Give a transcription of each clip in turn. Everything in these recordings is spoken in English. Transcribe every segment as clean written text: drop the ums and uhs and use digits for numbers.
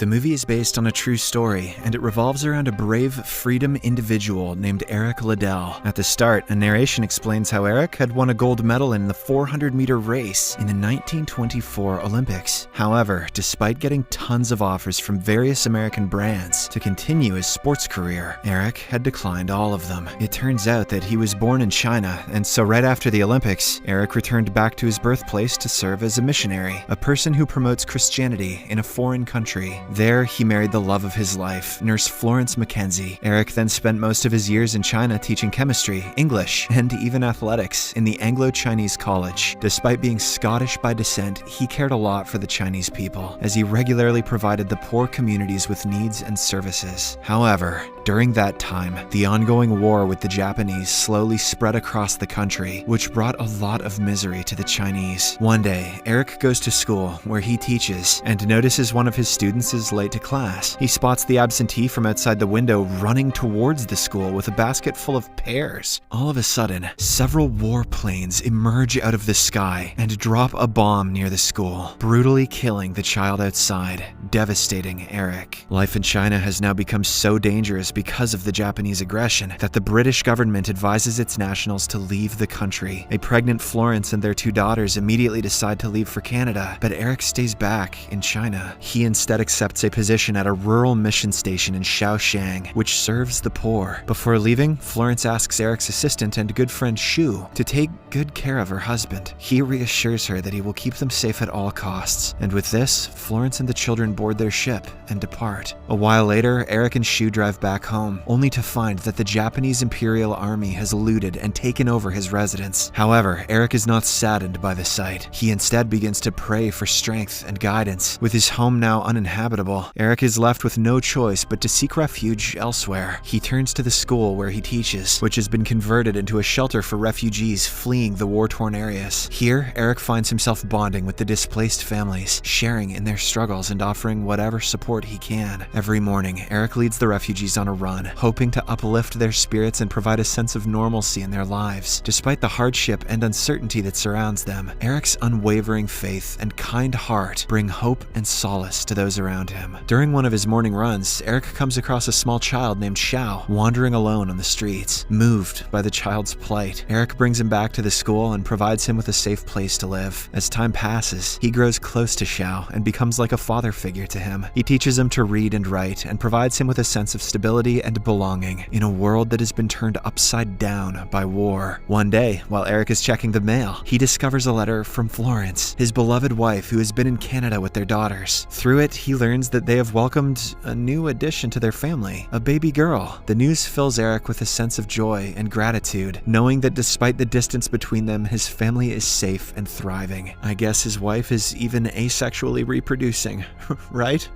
The movie is based on a true story, and it revolves around a brave freedom individual named Eric Liddell. At the start, a narration explains how Eric had won a gold medal in the 400-meter race in the 1924 Olympics. However, despite getting tons of offers from various American brands to continue his sports career, Eric had declined all of them. It turns out that he was born in China, and so right after the Olympics, Eric returned back to his birthplace to serve as a missionary, a person who promotes Christianity in a foreign country. There, he married the love of his life, Nurse Florence Mackenzie. Eric then spent most of his years in China teaching chemistry, English, and even athletics in the Anglo-Chinese College. Despite being Scottish by descent, he cared a lot for the Chinese people, as he regularly provided the poor communities with needs and services. However, during that time, the ongoing war with the Japanese slowly spread across the country, which brought a lot of misery to the Chinese. One day, Eric goes to school, where he teaches, and notices one of his students is late to class. He spots the absentee from outside the window running towards the school with a basket full of pears. All of a sudden, several warplanes emerge out of the sky and drop a bomb near the school, brutally killing the child outside, devastating Eric. Life in China has now become so dangerous because of the Japanese aggression that the British government advises its nationals to leave the country. A pregnant Florence and their two daughters immediately decide to leave for Canada, but Eric stays back in China. He instead accepts a position at a rural mission station in Shaoxiang, which serves the poor. Before leaving, Florence asks Eric's assistant and good friend Shu to take good care of her husband. He reassures her that he will keep them safe at all costs, and with this, Florence and the children board their ship and depart. A while later, Eric and Shu drive back home, only to find that the Japanese Imperial Army has looted and taken over his residence. However, Eric is not saddened by the sight. He instead begins to pray for strength and guidance. With his home now uninhabitable, Eric is left with no choice but to seek refuge elsewhere. He turns to the school where he teaches, which has been converted into a shelter for refugees fleeing the war-torn areas. Here, Eric finds himself bonding with the displaced families, sharing in their struggles and offering whatever support he can. Every morning, Eric leads the refugees on a run, hoping to uplift their spirits and provide a sense of normalcy in their lives. Despite the hardship and uncertainty that surrounds them, Eric's unwavering faith and kind heart bring hope and solace to those around him. During one of his morning runs, Eric comes across a small child named Xiao wandering alone on the streets. Moved by the child's plight, Eric brings him back to the school and provides him with a safe place to live. As time passes, he grows close to Xiao and becomes like a father figure to him. He teaches him to read and write and provides him with a sense of stability and belonging in a world that has been turned upside down by war. One day, while Eric is checking the mail, he discovers a letter from Florence, his beloved wife who has been in Canada with their daughters. Through it, he learns that they have welcomed a new addition to their family, a baby girl. The news fills Eric with a sense of joy and gratitude, knowing that despite the distance between them, his family is safe and thriving. I guess his wife is even asexually reproducing, right?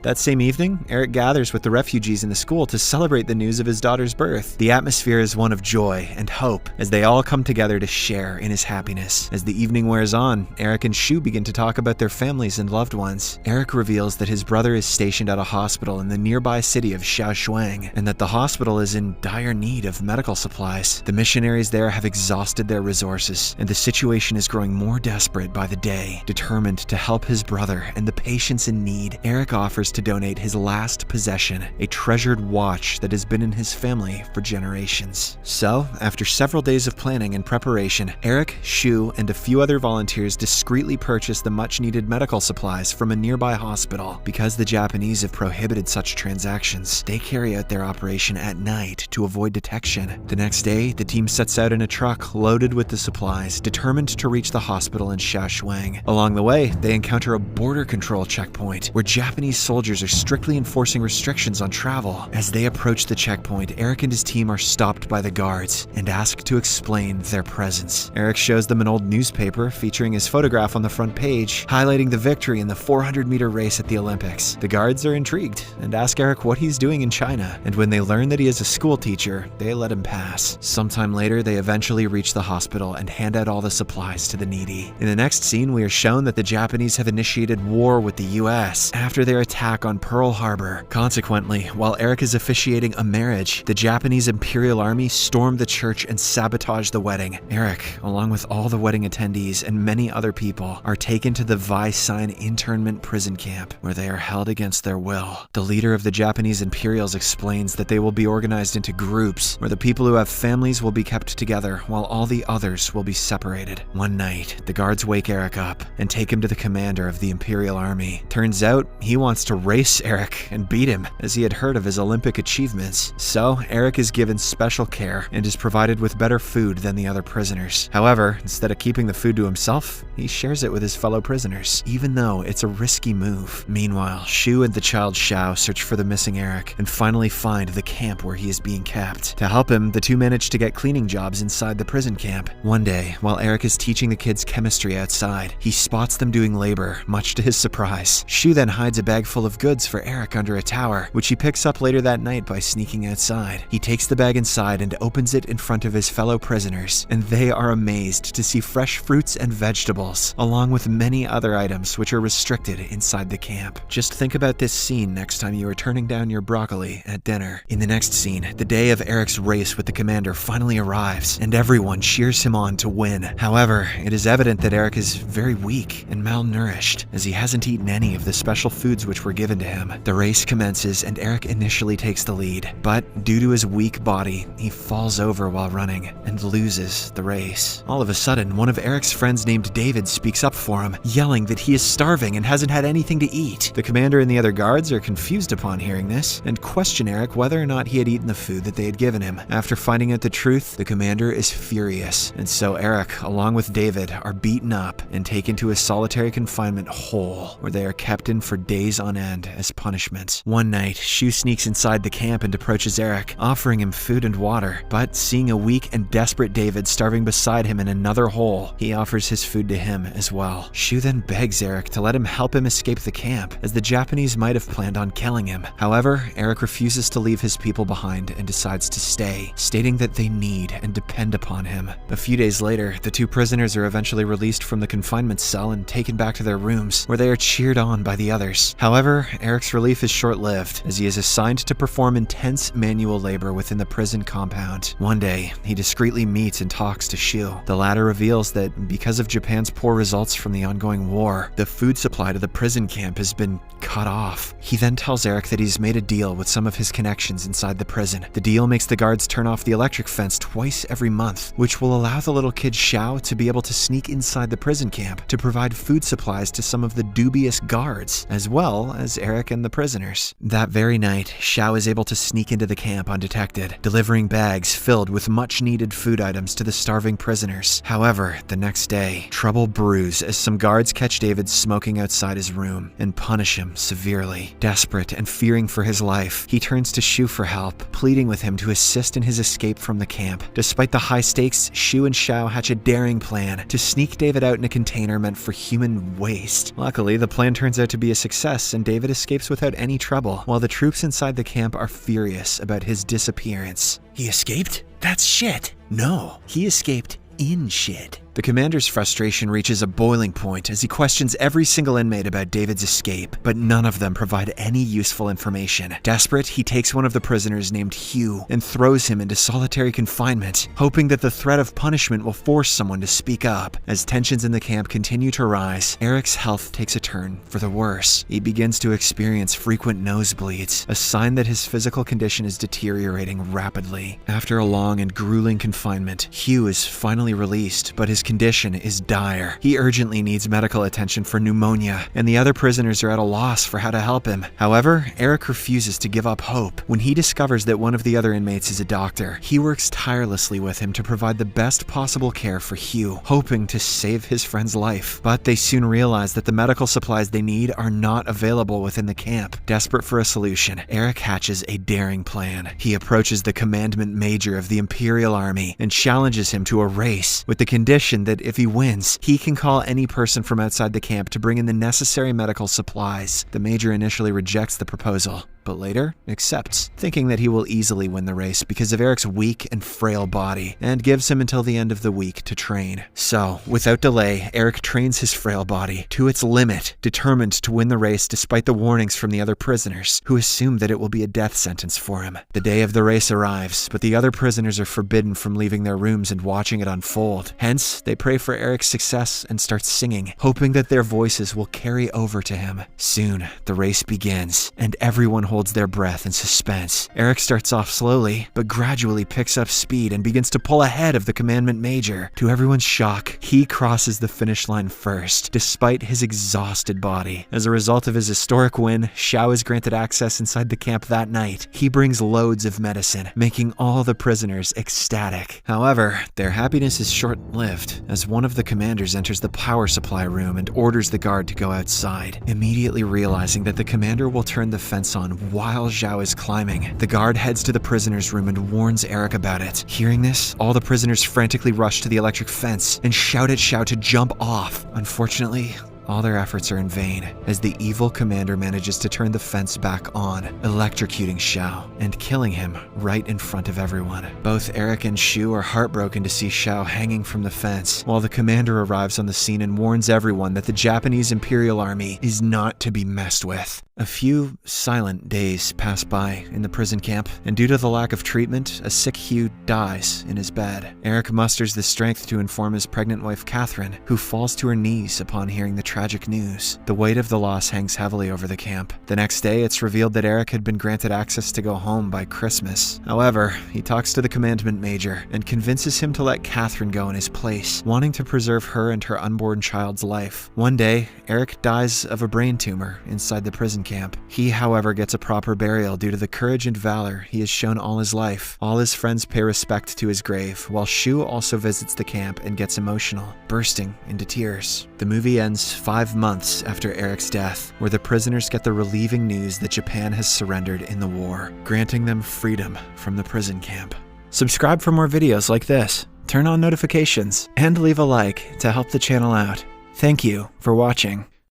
That same evening, Eric gathers with the refugees in the school to celebrate the news of his daughter's birth. The atmosphere is one of joy and hope as they all come together to share in his happiness. As the evening wears on, Eric and Shu begin to talk about their families and loved ones. Eric reveals that his brother is stationed at a hospital in the nearby city of Shaoxiang, and that the hospital is in dire need of medical supplies. The missionaries there have exhausted their resources, and the situation is growing more desperate by the day. Determined to help his brother and the patients in need, Eric offers to donate his last possession, a treasured watch that has been in his family for generations. So, after several days of planning and preparation, Eric, Shu, and a few other volunteers discreetly purchase the much-needed medical supplies from a nearby hospital. Because the Japanese have prohibited such transactions, they carry out their operation at night to avoid detection. The next day, the team sets out in a truck loaded with the supplies, determined to reach the hospital in Shaoxiang. Along the way, they encounter a border control checkpoint, where Japanese soldiers are strictly enforcing restrictions on travel. As they approach the checkpoint, Eric and his team are stopped by the guards and asked to explain their presence. Eric shows them an old newspaper featuring his photograph on the front page, highlighting the victory in the 400-meter race at the Olympics. The guards are intrigued and ask Eric what he's doing in China, and when they learn that he is a school teacher, they let him pass. Sometime later, they eventually reach the hospital and hand out all the supplies to the needy. In the next scene, we are shown that the Japanese have initiated war with the US. After after their attack on Pearl Harbor. Consequently, while Eric is officiating a marriage, the Japanese Imperial Army stormed the church and sabotaged the wedding. Eric, along with all the wedding attendees and many other people, are taken to the Vai-Sign internment prison camp, where they are held against their will. The leader of the Japanese Imperials explains that they will be organized into groups, where the people who have families will be kept together, while all the others will be separated. One night, the guards wake Eric up and take him to the commander of the Imperial Army. Turns out, he wants to race Eric and beat him, as he had heard of his Olympic achievements. So, Eric is given special care and is provided with better food than the other prisoners. However, instead of keeping the food to himself, he shares it with his fellow prisoners, even though it's a risky move. Meanwhile, Shu and the child Xiao search for the missing Eric and finally find the camp where he is being kept. To help him, the two manage to get cleaning jobs inside the prison camp. One day, while Eric is teaching the kids chemistry outside, he spots them doing labor, much to his surprise. Shu then hides a bag full of goods for Eric under a tower, which he picks up later that night by sneaking outside. He takes the bag inside and opens it in front of his fellow prisoners, and they are amazed to see fresh fruits and vegetables, along with many other items which are restricted inside the camp. Just think about this scene next time you are turning down your broccoli at dinner. In the next scene, the day of Eric's race with the commander finally arrives, and everyone cheers him on to win. However, it is evident that Eric is very weak and malnourished, as he hasn't eaten any of the special foods which were given to him. The race commences, and Eric initially takes the lead, but due to his weak body, he falls over while running and loses the race. All of a sudden, one of Eric's friends named David speaks up for him, yelling that he is starving and hasn't had anything to eat. The commander and the other guards are confused upon hearing this and question Eric whether or not he had eaten the food that they had given him. After finding out the truth, the commander is furious, and so Eric, along with David, are beaten up and taken to a solitary confinement hole, where they are kept in for days on end as punishment. One night, Shu sneaks inside the camp and approaches Eric, offering him food and water, but seeing a weak and desperate David starving beside him in another hole, he offers his food to him as well. Shu then begs Eric to let him help him escape the camp, as the Japanese might have planned on killing him. However, Eric refuses to leave his people behind and decides to stay, stating that they need and depend upon him. A few days later, the two prisoners are eventually released from the confinement cell and taken back to their rooms, where they are cheered on by the others. However, Eric's relief is short-lived, as he is assigned to perform intense manual labor within the prison compound. One day, he discreetly meets and talks to Shu. The latter reveals that because of Japan's poor results from the ongoing war, the food supply to the prison camp has been cut off. He then tells Eric that he's made a deal with some of his connections inside the prison. The deal makes the guards turn off the electric fence twice every month, which will allow the little kid Xiao to be able to sneak inside the prison camp to provide food supplies to some of the dubious guards, as well as Eric and the prisoners. That very night, Xiao is able to sneak into the camp undetected, delivering bags filled with much-needed food items to the starving prisoners. However, the next day, trouble brews as some guards catch David smoking outside his room and punish him severely. Desperate and fearing for his life, he turns to Shu for help, pleading with him to assist in his escape from the camp. Despite the high stakes, Shu and Xiao hatch a daring plan to sneak David out in a container meant for human waste. Luckily, the plan turns out to be a success, and David escapes without any trouble, while the troops inside the camp are furious about his disappearance. He escaped? That's shit. No, he escaped in shit. The commander's frustration reaches a boiling point as he questions every single inmate about David's escape, but none of them provide any useful information. Desperate, he takes one of the prisoners named Hugh and throws him into solitary confinement, hoping that the threat of punishment will force someone to speak up. As tensions in the camp continue to rise, Eric's health takes a turn for the worse. He begins to experience frequent nosebleeds, a sign that his physical condition is deteriorating rapidly. After a long and grueling confinement, Hugh is finally released, but his condition is dire. He urgently needs medical attention for pneumonia, and the other prisoners are at a loss for how to help him. However, Eric refuses to give up hope. When he discovers that one of the other inmates is a doctor, he works tirelessly with him to provide the best possible care for Hugh, hoping to save his friend's life. But they soon realize that the medical supplies they need are not available within the camp. Desperate for a solution, Eric hatches a daring plan. He approaches the commandment major of the Imperial Army and challenges him to a race, with the condition that if he wins, he can call any person from outside the camp to bring in the necessary medical supplies. The major initially rejects the proposal, but later accepts, thinking that he will easily win the race because of Eric's weak and frail body, and gives him until the end of the week to train. So, without delay, Eric trains his frail body to its limit, determined to win the race despite the warnings from the other prisoners, who assume that it will be a death sentence for him. The day of the race arrives, but the other prisoners are forbidden from leaving their rooms and watching it unfold. Hence, they pray for Eric's success and start singing, hoping that their voices will carry over to him. Soon, the race begins, and everyone holds their breath in suspense. Eric starts off slowly, but gradually picks up speed and begins to pull ahead of the commandment major. To everyone's shock, he crosses the finish line first, despite his exhausted body. As a result of his historic win, Xiao is granted access inside the camp that night. He brings loads of medicine, making all the prisoners ecstatic. However, their happiness is short-lived, as one of the commanders enters the power supply room and orders the guard to go outside. Immediately realizing that the commander will turn the fence on while Xiao is climbing, the guard heads to the prisoner's room and warns Eric about it. Hearing this, all the prisoners frantically rush to the electric fence and shout at Xiao to jump off. Unfortunately, all their efforts are in vain, as the evil commander manages to turn the fence back on, electrocuting Xiao and killing him right in front of everyone. Both Eric and Shu are heartbroken to see Xiao hanging from the fence, while the commander arrives on the scene and warns everyone that the Japanese Imperial Army is not to be messed with. A few silent days pass by in the prison camp, and due to the lack of treatment, a sick Hugh dies in his bed. Eric musters the strength to inform his pregnant wife Catherine, who falls to her knees upon hearing the tragic news. The weight of the loss hangs heavily over the camp. The next day, it's revealed that Eric had been granted access to go home by Christmas. However, he talks to the commandment major and convinces him to let Catherine go in his place, wanting to preserve her and her unborn child's life. One day, Eric dies of a brain tumor inside the prison camp. He, however, gets a proper burial due to the courage and valor he has shown all his life. All his friends pay respect to his grave, while Shu also visits the camp and gets emotional, bursting into tears. The movie ends 5 months after Eric's death, where the prisoners get the relieving news that Japan has surrendered in the war, granting them freedom from the prison camp. Subscribe for more videos like this, turn on notifications, and leave a like to help the channel out. Thank you for watching.